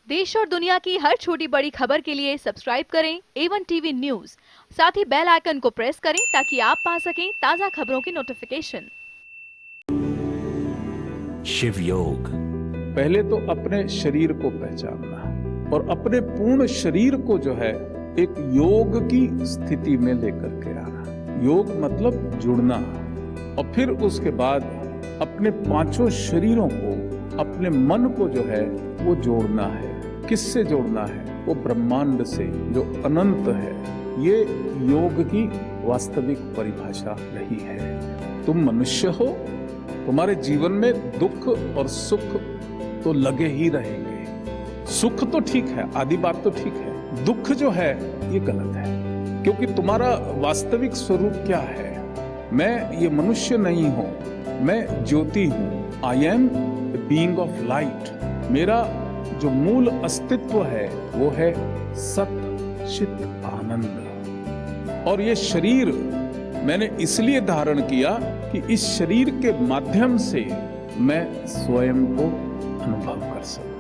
देश और दुनिया की हर छोटी बड़ी खबर के लिए सब्सक्राइब करें A1 टीवी न्यूज। साथ ही बेल आइकन को प्रेस करें ताकि आप पा सकें ताज़ा खबरों की नोटिफिकेशन। शिव योग। पहले तो अपने शरीर को पहचानना और अपने पूर्ण शरीर को जो है एक योग की स्थिति में लेकर के आना। योग मतलब जुड़ना। और फिर उसके बाद अपने पांचों शरीरों को, अपने मन को जो है वो जोड़ना है। किससे जोड़ना है? वो ब्रह्मांड से जो अनंत है। ये योग की वास्तविक परिभाषा नहीं है। तुम मनुष्य हो, तुम्हारे जीवन में दुख और सुख तो लगे ही रहेंगे। सुख तो ठीक है, आदि बात तो ठीक है। दुख जो है ये गलत है, क्योंकि तुम्हारा वास्तविक स्वरूप क्या है? मैं ये मनुष्य नहीं हूं, मैं ज्योति हूं। I am being of light. मेरा जो मूल अस्तित्व है वो है सत चित आनंद। और ये शरीर मैंने इसलिए धारण किया कि इस शरीर के माध्यम से मैं स्वयं को अनुभव कर सकूं।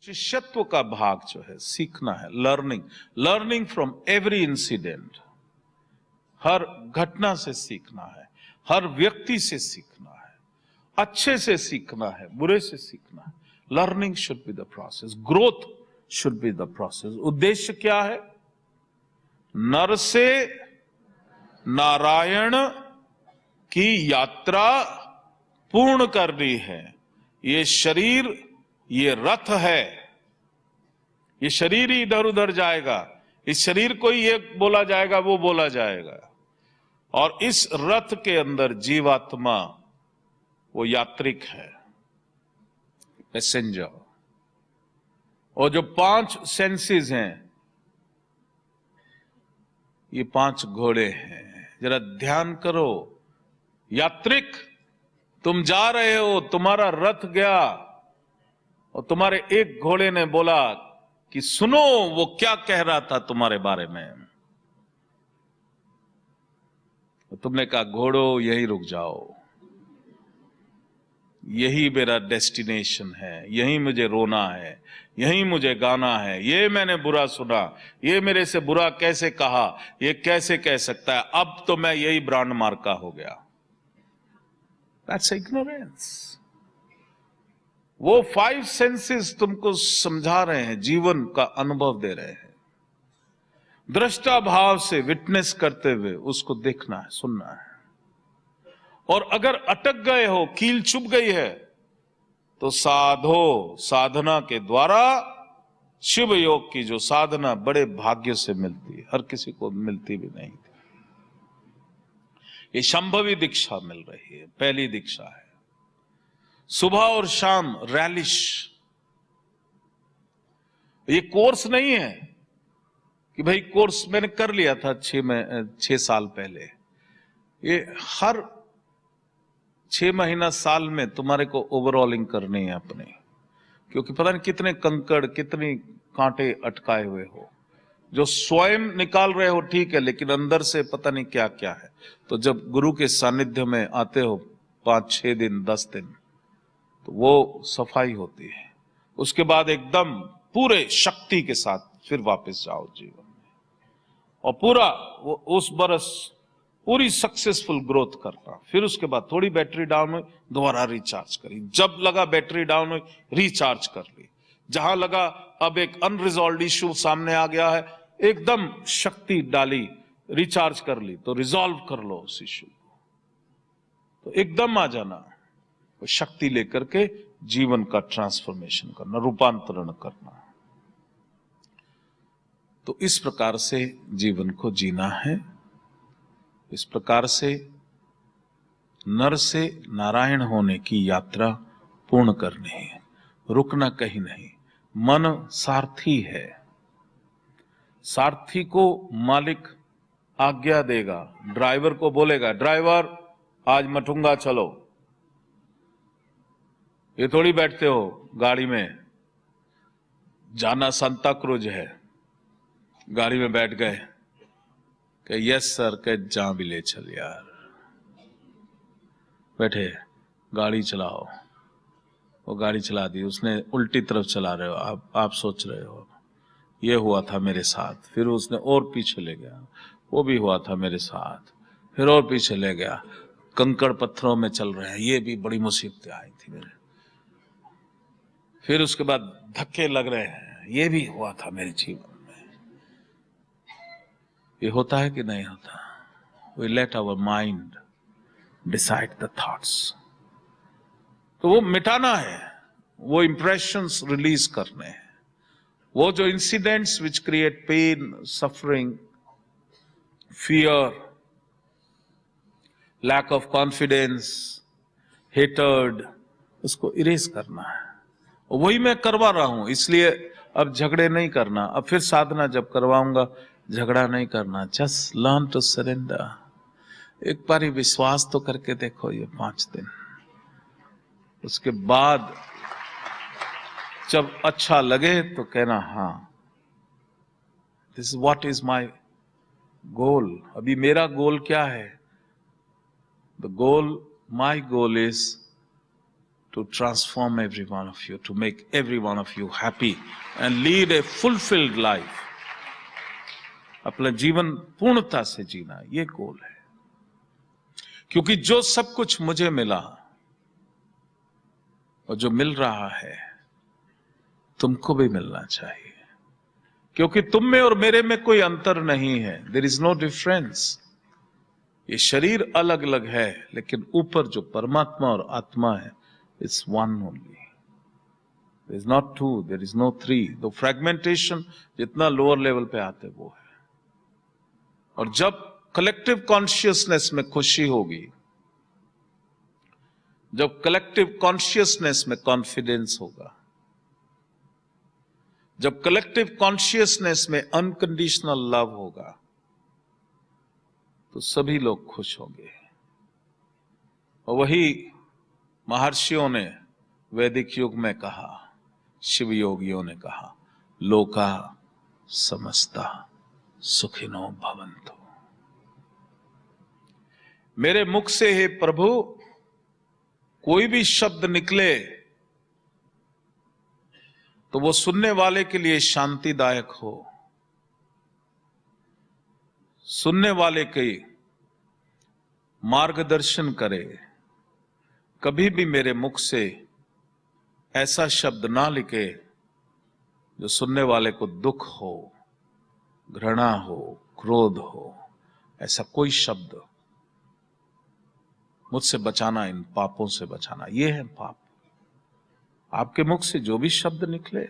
शिष्यत्व का भाग जो है सीखना है, लर्निंग फ्रॉम एवरी इंसिडेंट। हर घटना से सीखना है, हर व्यक्ति से सीखना है, अच्छे से सीखना है, बुरे से सीखना है। Learning should be the process, growth should be the process. उद्देश्य क्या है? नर से नारायण की यात्रा पूर्ण करनी है। ये शरीर ये रथ है, ये शरीर ही इधर उधर जाएगा। इस शरीर को ही ये बोला जाएगा, वो बोला जाएगा। और इस रथ के अंदर जीवात्मा वो यात्रिक है, पैसेंजर। और जो 5 सेंसेस हैं ये 5 घोड़े हैं। जरा ध्यान करो, यात्रिक तुम जा रहे हो, तुम्हारा रथ गया और तुम्हारे एक घोड़े ने बोला कि सुनो वो क्या कह रहा था तुम्हारे बारे में। तो तुमने कहा घोड़ो यहीं रुक जाओ, यही मेरा डेस्टिनेशन है, यहीं मुझे रोना है, यहीं मुझे गाना है। ये मैंने बुरा सुना, ये मेरे से बुरा कैसे कहा, ये कैसे कह सकता है, अब तो मैं यही ब्रांड मार्का हो गया। That's ignorance. वो 5 सेंसेस तुमको समझा रहे हैं, जीवन का अनुभव दे रहे हैं। दृष्टा भाव से विटनेस करते हुए उसको देखना है, सुनना है। और अगर अटक गए हो, कील चुभ गई है, तो साधना के द्वारा शिव योग की जो साधना बड़े भाग्य से मिलती है, हर किसी को मिलती भी नहीं थी। ये संभवी दीक्षा मिल रही है, पहली दीक्षा है। सुबह और शाम रैलिश। ये कोर्स नहीं है कि भाई कोर्स मैंने कर लिया था 6 साल पहले। ये हर 6 महीना साल में तुम्हारे को ओवरऑलिंग करनी है अपने, क्योंकि पता नहीं कितने कंकड़, कितनी कांटे अटकाए हुए हो। जो स्वयं निकाल रहे हो ठीक है, लेकिन अंदर से पता नहीं क्या क्या है। तो जब गुरु के सानिध्य में आते हो 5-6 दिन 10 दिन, तो वो सफाई होती है। उसके बाद एकदम पूरे शक्ति के साथ फिर वापस जाओ जीवन में, और पूरा वो उस बरस पूरी सक्सेसफुल ग्रोथ करना। फिर उसके बाद थोड़ी बैटरी डाउन हुई, दोबारा रिचार्ज करी। जब लगा बैटरी डाउन हुई, रिचार्ज कर ली। जहां लगा अब एक अनरिजॉल्व इश्यू सामने आ गया है, एकदम शक्ति डाली, रिचार्ज कर ली, तो रिजॉल्व कर लो उस इश्यू को। तो एकदम आ जाना, शक्ति लेकर के जीवन का ट्रांसफॉर्मेशन करना, रूपांतरण करना। तो इस प्रकार से जीवन को जीना है। इस प्रकार से नर से नारायण होने की यात्रा पूर्ण करनी है, रुकना कहीं नहीं। मन सारथी है, सारथी को मालिक आज्ञा देगा, ड्राइवर को बोलेगा ड्राइवर आज मठुंगा चलो। ये थोड़ी बैठते हो गाड़ी में, जाना सांता क्रूज है, गाड़ी में बैठ गए कि यस सर, के जहां भी ले चल यार, बैठे गाड़ी चलाओ, वो गाड़ी चला दी, उसने उल्टी तरफ चला रहे हो आप सोच रहे हो ये हुआ था मेरे साथ, फिर उसने और पीछे ले गया, वो भी हुआ था मेरे साथ, फिर और पीछे ले गया, कंकड़ पत्थरों में चल रहे हैं, ये भी बड़ी मुसीबतें आई थी मेरे, फिर उसके बाद धक्के लग रहे हैं, ये भी हुआ था मेरे जीवन में। ये होता है कि नहीं होता? We let our mind decide the thoughts. तो वो मिटाना है, वो इंप्रेशंस रिलीज करने हैं, वो जो incidents which create pain, suffering, fear, lack of confidence, hatred, उसको इरेज करना है। और वही मैं करवा रहा हूं, इसलिए अब झगड़े नहीं करना, अब फिर साधना जब करवाऊंगा झगड़ा नहीं करना, जस्ट लर्न टू सरेंडर। एक बार ही विश्वास तो करके देखो ये 5 दिन, उसके बाद जब अच्छा लगे तो कहना हाँ this is what is my goal. अभी मेरा गोल क्या है? The goal, my goal is to transform every one of you, to make every one of you happy and lead a fulfilled life. अपना जीवन पूर्णता से जीना, ये गोल है। क्योंकि जो सब कुछ मुझे मिला और जो मिल रहा है तुमको भी मिलना चाहिए, क्योंकि तुम में और मेरे में कोई अंतर नहीं है। There is no difference. ये शरीर अलग अलग है, लेकिन ऊपर जो परमात्मा और आत्मा है, it's one only. There is not two, there is no three. The fragmentation जितना lower level पे आते वो है। और जब collective consciousness में खुशी होगी, जब collective consciousness में confidence होगा, जब collective consciousness में unconditional love होगा, तो सभी लोग खुश होंगे। और वही महर्षियों ने वैदिक युग में कहा, शिव योगियों ने कहा, लोका समस्ता सुखिनो भवन्तु। मेरे मुख से हे प्रभु कोई भी शब्द निकले तो वो सुनने वाले के लिए शांतिदायक हो, सुनने वाले के मार्गदर्शन करे। कभी भी मेरे मुख से ऐसा शब्द ना निकले जो सुनने वाले को दुख हो, घृणा हो, क्रोध हो। ऐसा कोई शब्द मुझसे बचाना, इन पापों से बचाना। ये है पाप। आपके मुख से जो भी शब्द निकले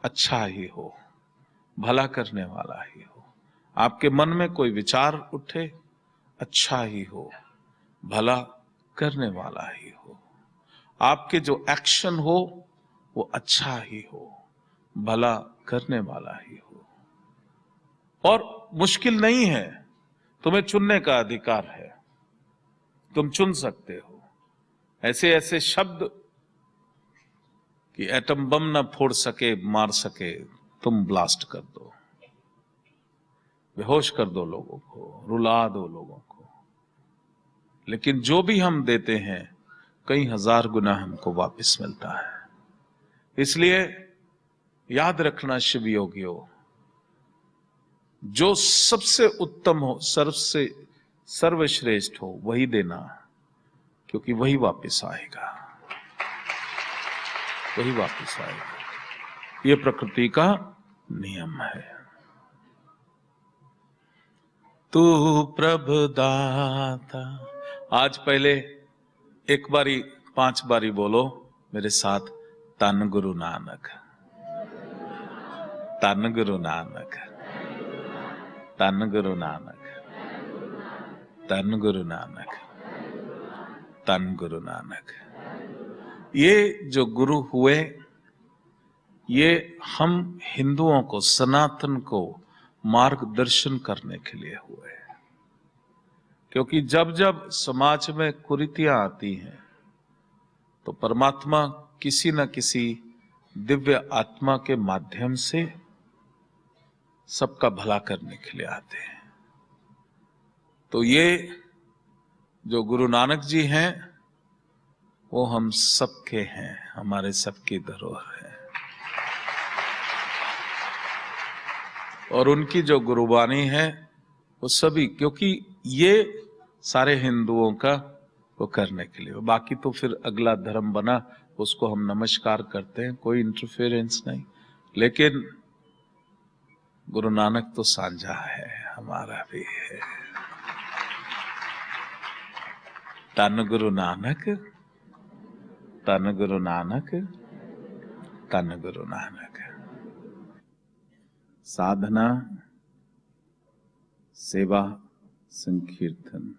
अच्छा ही हो, भला करने वाला ही हो। आपके मन में कोई विचार उठे अच्छा ही हो, भला करने वाला ही हो। आपके जो एक्शन हो वो अच्छा ही हो, भला करने वाला ही हो। और मुश्किल नहीं है, तुम्हें चुनने का अधिकार है, तुम चुन सकते हो। ऐसे ऐसे शब्द कि एटम बम ना फोड़ सके, मार सके, तुम ब्लास्ट कर दो, बेहोश कर दो लोगों को, रुला दो लोगों को। लेकिन जो भी हम देते हैं कई हजार गुना हमको वापस मिलता है। इसलिए याद रखना शिव योगियों, जो सबसे उत्तम हो, सबसे सर्वश्रेष्ठ हो, वही देना, क्योंकि वही वापस आएगा, वही वापस आएगा। ये प्रकृति का नियम है। तू प्रभुदाता। आज पहले एक बारी 5 बारी बोलो मेरे साथ, धन गुरु नानक, धन गुरु नानक, धन गुरु नानक, धन गुरु नानक, धन गुरु नानक। ये जो गुरु हुए, ये हम हिंदुओं को, सनातन को मार्गदर्शन करने के लिए हुए। क्योंकि जब जब समाज में कुरीतियां आती हैं तो परमात्मा किसी न किसी दिव्य आत्मा के माध्यम से सबका भला करने के लिए आते हैं। तो ये जो गुरु नानक जी हैं, वो हम सबके हैं, हमारे सबकी धरोहर है। और उनकी जो गुरबानी है वो सभी, क्योंकि ये सारे हिंदुओं का वो करने के लिए, बाकी तो फिर अगला धर्म बना उसको हम नमस्कार करते हैं, कोई इंटरफेरेंस नहीं, लेकिन गुरु नानक तो साझा है, हमारा भी है। धन गुरु नानक, धन गुरु नानक, धन गुरु नानक। साधना, सेवा, संकीर्तन,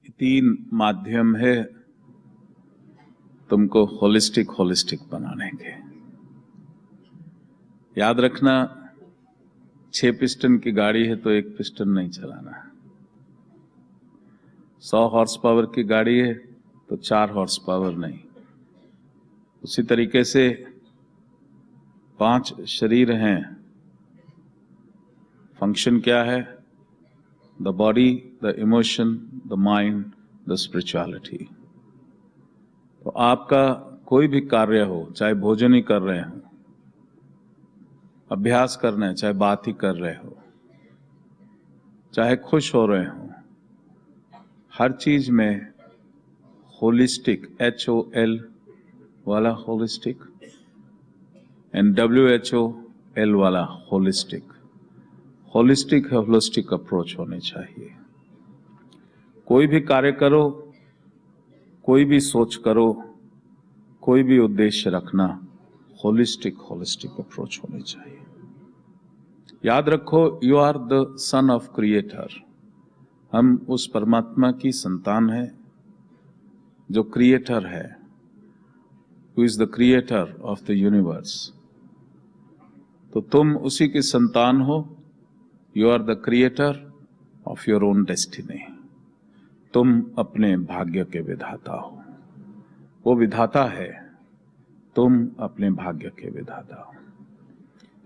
ये तीन माध्यम है तुमको होलिस्टिक बनाने के। याद रखना, 6 पिस्टन की गाड़ी है तो 1 पिस्टन नहीं चलाना। 100 हॉर्स पावर की गाड़ी है तो 4 हॉर्स पावर नहीं। उसी तरीके से 5 शरीर हैं। फंक्शन क्या है? The body, the emotion, the mind, the spirituality. तो आपका कोई भी कार्य हो, चाहे भोजन ही कर रहे हो, अभ्यास कर रहे हैं, चाहे बात ही कर रहे हो, चाहे खुश हो रहे हो, हर चीज में होलिस्टिक, HOL वाला होलिस्टिक एंड WHOL वाला होलिस्टिक, होलिस्टिक अप्रोच होनी चाहिए। कोई भी कार्य करो, कोई भी सोच करो, कोई भी उद्देश्य रखना, होलिस्टिक अप्रोच होनी चाहिए। याद रखो, you are the son of creator. हम उस परमात्मा की संतान है जो क्रिएटर है, who is the creator of the universe. तो तुम उसी की संतान हो। You are the creator of your own destiny. तुम अपने भाग्य के विधाता हो। वो विधाता है, तुम अपने भाग्य के विधाता हो।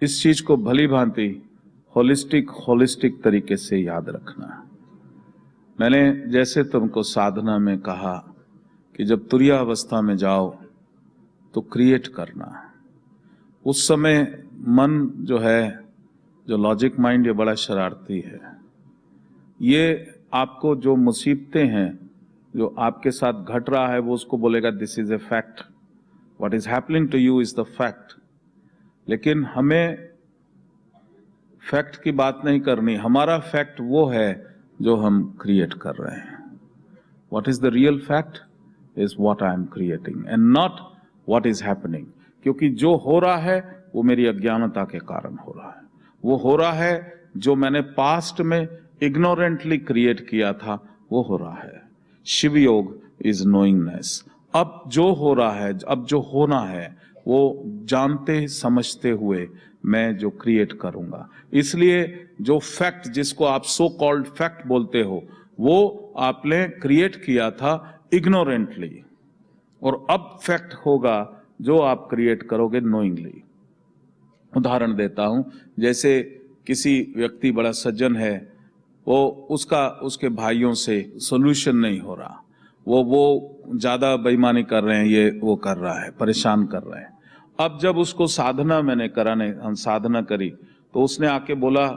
इस चीज को भली भांति होलिस्टिक तरीके से याद रखना। मैंने जैसे तुमको साधना में कहा कि जब तुरीय अवस्था में जाओ तो क्रिएट करना। उस समय मन जो है, जो लॉजिक माइंड, ये बड़ा शरारती है। ये आपको जो मुसीबतें हैं, जो आपके साथ घट रहा है, वो उसको बोलेगा this is a fact, what is happening to you is the fact. लेकिन हमें फैक्ट की बात नहीं करनी। हमारा फैक्ट वो है जो हम क्रिएट कर रहे हैं। What is the real fact is what I am creating and not what is happening. क्योंकि जो हो रहा है वो मेरी अज्ञानता के कारण हो रहा है। वो हो रहा है जो मैंने पास्ट में इग्नोरेंटली क्रिएट किया था, वो हो रहा है। शिव योग इज नोइंगनेस। अब जो हो रहा है, अब जो होना है, वो जानते समझते हुए मैं जो क्रिएट करूंगा। इसलिए जो फैक्ट, जिसको आप सो कॉल्ड फैक्ट बोलते हो, वो आपने क्रिएट किया था इग्नोरेंटली, और अब फैक्ट होगा जो आप क्रिएट करोगे नोइंगली। उदाहरण देता हूं, जैसे किसी व्यक्ति बड़ा सज्जन है, वो उसके भाइयों से सोल्यूशन नहीं हो रहा, वो ज्यादा बेईमानी कर रहे हैं, ये वो कर रहा है, परेशान कर रहे हैं। अब जब उसको साधना हम साधना करी, तो उसने आके बोला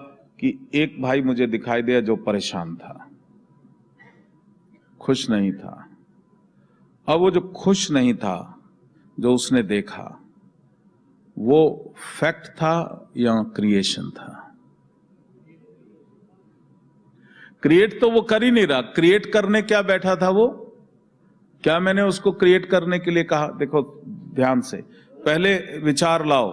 कि एक भाई मुझे दिखाई दिया जो परेशान था, खुश नहीं था। अब वो जो खुश नहीं था, जो उसने देखा, वो फैक्ट था या क्रिएशन था? क्रिएट तो वो कर ही नहीं रहा। क्रिएट करने क्या बैठा था वो? क्या मैंने उसको क्रिएट करने के लिए कहा? देखो ध्यान से, पहले विचार लाओ।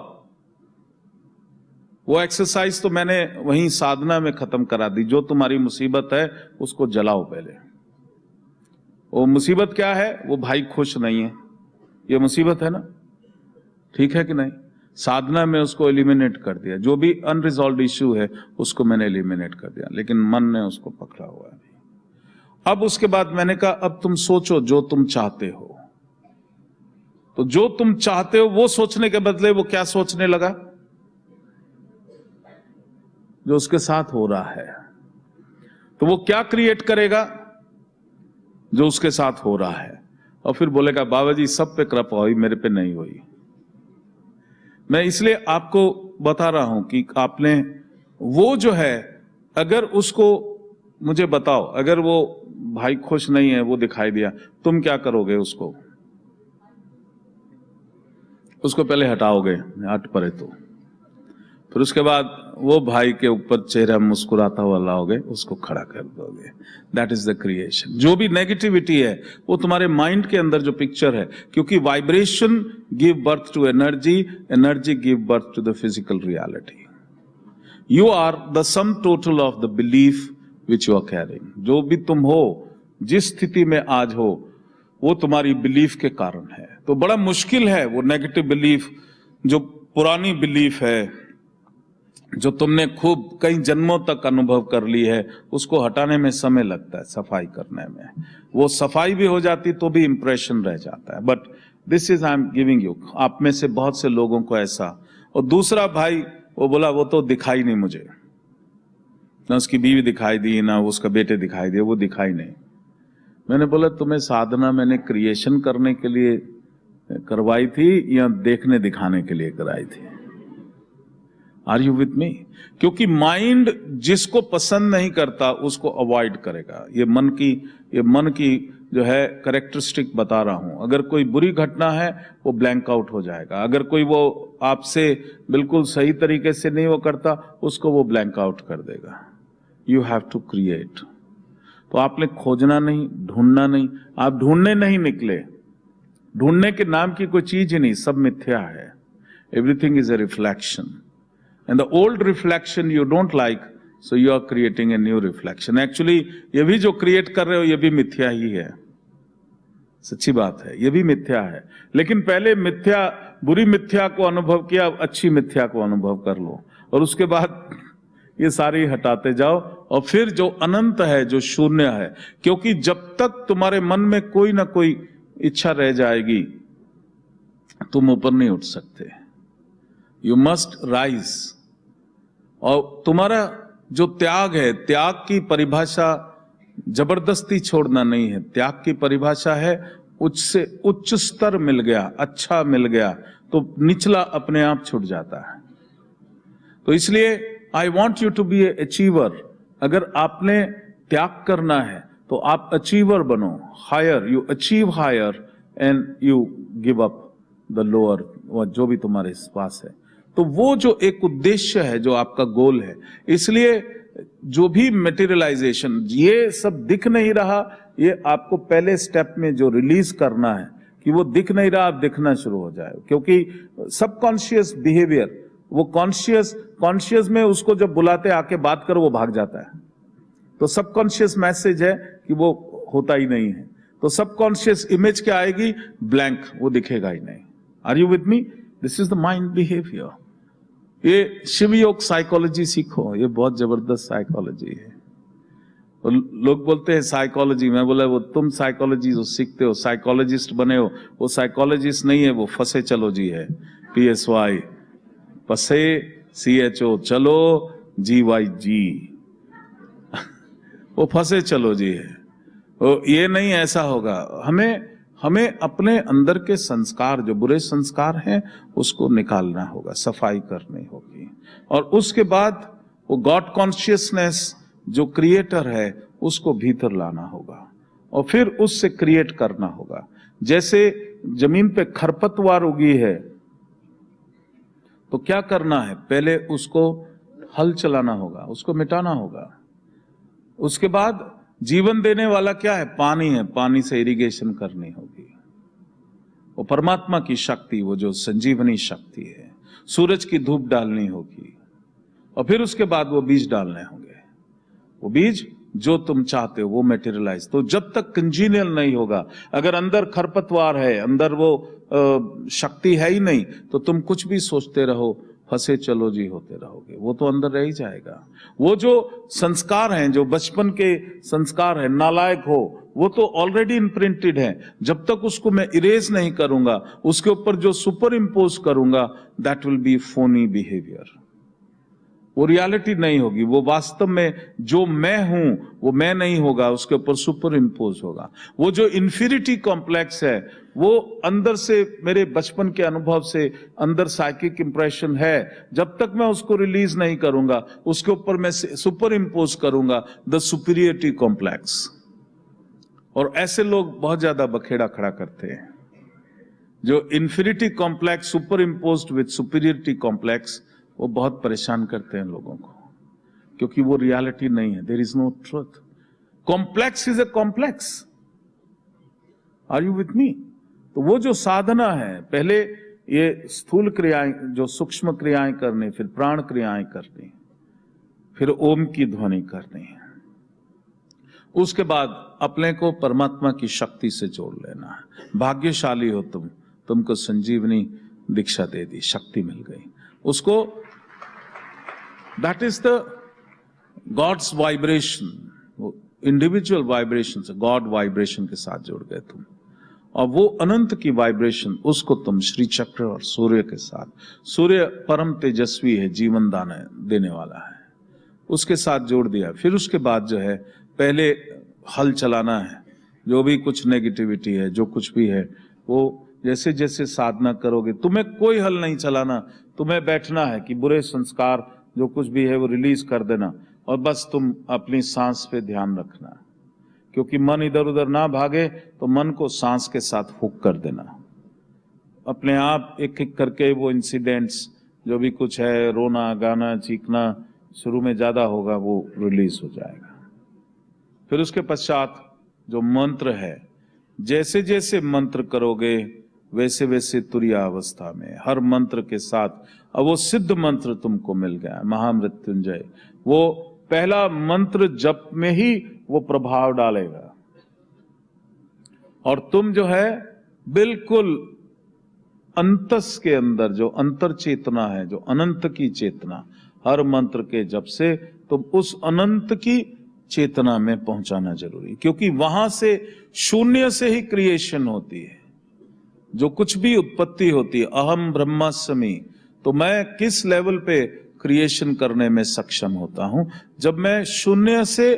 वो एक्सरसाइज तो मैंने वहीं साधना में खत्म करा दी। जो तुम्हारी मुसीबत है उसको जलाओ पहले। वो मुसीबत क्या है? वो भाई खुश नहीं है, ये मुसीबत है ना, ठीक है कि नहीं? साधना में उसको एलिमिनेट कर दिया। जो भी अनरिजॉल्व इश्यू है उसको मैंने एलिमिनेट कर दिया, लेकिन मन ने उसको पकड़ा हुआ है। अब उसके बाद मैंने कहा अब तुम सोचो जो तुम चाहते हो। तो जो तुम चाहते हो वो सोचने के बदले वो क्या सोचने लगा? जो उसके साथ हो रहा है। तो वो क्या क्रिएट करेगा? जो उसके साथ हो रहा है, और फिर बोलेगा बाबा जी सब पे कृपा हुई, मेरे पे नहीं हुई। मैं इसलिए आपको बता रहा हूं कि आपने वो जो है, अगर उसको मुझे बताओ, अगर वो भाई खुश नहीं है, वो दिखाई दिया, तुम क्या करोगे? उसको पहले हटाओगे, हट पड़े तो, फिर उसके बाद वो भाई के ऊपर चेहरा मुस्कुराता हुआ लाओगे, उसको खड़ा कर दोगे। That is the creation. जो भी नेगेटिविटी है वो तुम्हारे माइंड के अंदर जो पिक्चर है, क्योंकि vibration give birth to energy, energy give birth to the physical reality. You are the sum total of the belief which you are carrying. जो भी तुम हो, जिस स्थिति में आज हो, वो तुम्हारी बिलीफ के कारण है। तो बड़ा मुश्किल है वो नेगेटिव बिलीफ, जो पुरानी बिलीफ है, जो तुमने खूब कई जन्मों तक अनुभव कर ली है, उसको हटाने में समय लगता है, सफाई करने में। वो सफाई भी हो जाती तो भी इंप्रेशन रह जाता है। But this is I am giving you, आप में से बहुत से लोगों को ऐसा। और दूसरा भाई वो बोला वो तो दिखाई नहीं मुझे, ना उसकी बीवी दिखाई दी, ना उसका बेटे दिखाई दिए, वो दिखाई नहीं। मैंने बोला तुम्हें साधना मैंने क्रिएशन करने के लिए करवाई थी या देखने दिखाने के लिए कराई थी? Are you with me? क्योंकि माइंड जिसको पसंद नहीं करता उसको अवॉइड करेगा। ये मन की जो है कैरेक्टरिस्टिक बता रहा हूं। अगर कोई बुरी घटना है वो ब्लैंक आउट हो जाएगा। अगर कोई वो आपसे बिल्कुल सही तरीके से नहीं वो करता, उसको वो ब्लैंक आउट कर देगा। You have to create. तो आपने खोजना नहीं, ढूंढना नहीं। आप ढूंढने नहीं निकले, ढूंढने के नाम की कोई चीज ही नहीं, सब मिथ्या है। Everything is a reflection, and the old reflection you don't like, so you are creating a new reflection. Actually ये भी जो क्रिएट कर रहे हो ये भी मिथ्या ही है। सच्ची बात है, ये भी मिथ्या है। लेकिन पहले मिथ्या, बुरी मिथ्या को अनुभव किया, अच्छी मिथ्या को अनुभव कर लो, और उसके बाद ये सारी हटाते जाओ। और फिर जो अनंत है, जो शून्य है, क्योंकि जब तक तुम्हारे मन में कोई ना कोई इच्छा रह जाएगी, तुम ऊपर नहीं उठ सकते। You must rise. और तुम्हारा जो त्याग है, त्याग की परिभाषा जबरदस्ती छोड़ना नहीं है। त्याग की परिभाषा है उच्च से उच्च स्तर मिल गया, अच्छा मिल गया, तो निचला अपने आप छूट जाता है। तो इसलिए I want you to be a achiever. अगर आपने त्याग करना है तो आप अचीवर बनो, higher, you achieve higher and you give up the lower, जो भी तुम्हारे पास है। तो वो जो एक उद्देश्य है, जो आपका गोल है, इसलिए जो भी मटेरियलाइजेशन, ये सब दिख नहीं रहा, ये आपको पहले स्टेप में जो रिलीज करना है कि वो दिख नहीं रहा, आप दिखना शुरू हो जाए। क्योंकि सबकॉन्शियस बिहेवियर, वो कॉन्शियस में उसको जब बुलाते आके बात करो, वो भाग जाता है। तो सबकॉन्शियस मैसेज है कि वो होता ही नहीं है। तो सबकॉन्शियस इमेज क्या आएगी? ब्लैंक, वो दिखेगा ही नहीं। Are you with me? This is the mind behaviour. ये शिव योग साइकोलॉजी सीखो, ये बहुत जबरदस्त साइकोलॉजी है। तो लोग बोलते हैं साइकोलॉजी, मैं बोला वो तुम साइकोलॉजी जो सीखते हो, साइकोलॉजिस्ट बने हो, वो साइकोलॉजिस्ट नहीं है, वो फंसे चलो जी है। PSY, फंसे, CHO चलो, GYG वो फंसे चलो जी है। तो ये नहीं ऐसा होगा। हमें अपने अंदर के संस्कार, जो बुरे संस्कार हैं, उसको निकालना होगा, सफाई करनी होगी। और उसके बाद वो गॉड कॉन्शियसनेस, जो क्रिएटर है, उसको भीतर लाना होगा और फिर उससे क्रिएट करना होगा। जैसे जमीन पे खरपतवार उगी है तो क्या करना है? पहले उसको हल चलाना होगा, उसको मिटाना होगा। उसके बाद जीवन देने वाला क्या है? पानी है, पानी से इरिगेशन करनी होगी। वो परमात्मा की शक्ति, वो जो संजीवनी शक्ति है, सूरज की धूप डालनी होगी और फिर उसके बाद वो बीज डालने होंगे। वो बीज जो तुम चाहते हो वो मटेरियलाइज। तो जब तक कंजीनियल नहीं होगा, अगर अंदर खरपतवार है, अंदर वो शक्ति है ही नहीं, तो तुम कुछ भी सोचते रहो, फंसे चलो जी होते रहोगे, वो तो अंदर रह ही जाएगा। वो जो संस्कार हैं, जो बचपन के संस्कार है, नालायक हो, वो तो ऑलरेडी इम्प्रिंटेड है। जब तक उसको मैं इरेज नहीं करूंगा, उसके ऊपर जो सुपर इम्पोज करूंगा, that will be Fani behaviour. वो रियलिटी नहीं होगी, वो वास्तव में जो मैं हूं वो मैं नहीं होगा, उसके ऊपर सुपर इम्पोज होगा। वो जो इंफीरिटी कॉम्प्लेक्स है वो अंदर से, मेरे बचपन के अनुभव से अंदर साइकिक इंप्रेशन है, जब तक मैं उसको रिलीज नहीं करूंगा उसके ऊपर मैं सुपर इम्पोज करूंगा द सुपीरियरिटी कॉम्प्लेक्स। और ऐसे लोग बहुत ज्यादा बखेड़ा खड़ा करते हैं, जो inferiority complex superimposed with superiority complex, वो बहुत परेशान करते हैं लोगों को, क्योंकि वो रियलिटी नहीं है। There is no truth. Complex is a complex. Are you with me? तो वो जो साधना है, पहले ये स्थूल क्रियाएं, जो सूक्ष्म क्रियाएं करनी, फिर प्राण क्रियाएं करनी, फिर ओम की ध्वनि करनी है, उसके बाद अपने को परमात्मा की शक्ति से जोड़ लेना है। भाग्यशाली हो तुम, तुमको संजीवनी दीक्षा दे दी, शक्ति मिल गई उसको। That is the gods vibration, individual vibration से गॉड वाइब्रेशन के साथ जुड़ गए तुम, और वो अनंत की वाइब्रेशन, उसको तुम श्री चक्र और सूर्य के साथ, सूर्य परम तेजस्वी है, जीवन दान देने वाला है, उसके साथ जोड़ दिया। फिर उसके बाद जो है, पहले हल चलाना है, जो भी कुछ नेगेटिविटी है, जो कुछ भी है, वो जैसे जैसे साधना करोगे, तुम्हें कोई हल नहीं चलाना, तुम्हें बैठना है कि बुरे संस्कार जो कुछ भी है वो रिलीज कर देना, और बस तुम अपनी सांस पे ध्यान रखना, क्योंकि मन इधर उधर ना भागे तो मन को सांस के साथ हुक कर देना। अपने आप एक एक करके वो इंसिडेंट्स जो भी कुछ है, रोना गाना चीखना शुरू में ज्यादा होगा, वो रिलीज हो जाएगा। फिर उसके पश्चात जो मंत्र है, जैसे जैसे मंत्र करोगे वैसे वैसे तुरिया अवस्था में, हर मंत्र के साथ, अब वो सिद्ध मंत्र तुमको मिल गया, महामृत्युंजय, वो पहला मंत्र जप में ही वो प्रभाव डालेगा, और तुम जो है बिल्कुल अंतस के अंदर, जो अंतर चेतना है, जो अनंत की चेतना, हर मंत्र के जप से तुम उस अनंत की चेतना में पहुंचाना जरूरी, क्योंकि वहां से शून्य से ही क्रिएशन होती है, जो कुछ भी उत्पत्ति होती है। अहम ब्रह्मास्मि, तो मैं किस लेवल पे क्रिएशन करने में सक्षम होता हूं? जब मैं शून्य से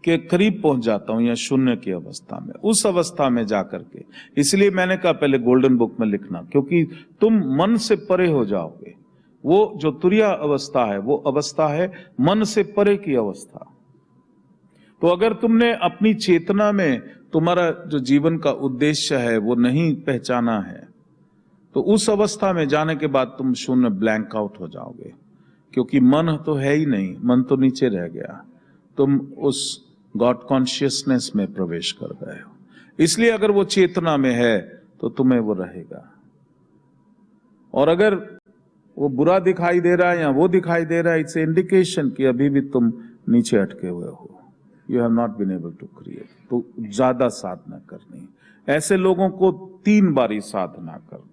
के करीब पहुंच जाता हूं, या शून्य की अवस्था में, उस अवस्था में जाकर के, इसलिए मैंने कहा पहले गोल्डन बुक में लिखना, क्योंकि तुम मन से परे हो जाओगे। वो जो तुरिया अवस्था है, वो अवस्था है मन से परे की अवस्था। तो अगर तुमने अपनी चेतना में तुम्हारा जो जीवन का उद्देश्य है वो नहीं पहचाना है, तो उस अवस्था में जाने के बाद तुम शून्य, ब्लैंक आउट हो जाओगे, क्योंकि मन तो है ही नहीं, मन तो नीचे रह गया, तुम उस गॉड कॉन्शियसनेस में प्रवेश कर गए हो। इसलिए अगर वो चेतना में है तो तुम्हें वो रहेगा, और अगर वो बुरा दिखाई दे रहा है या वो दिखाई दे रहा है, इट्स इंडिकेशन कि अभी भी तुम नीचे अटके हुए हो, you have not been able to create. तो ज्यादा साधना करनी, ऐसे लोगों को 3 बारी साधना करना।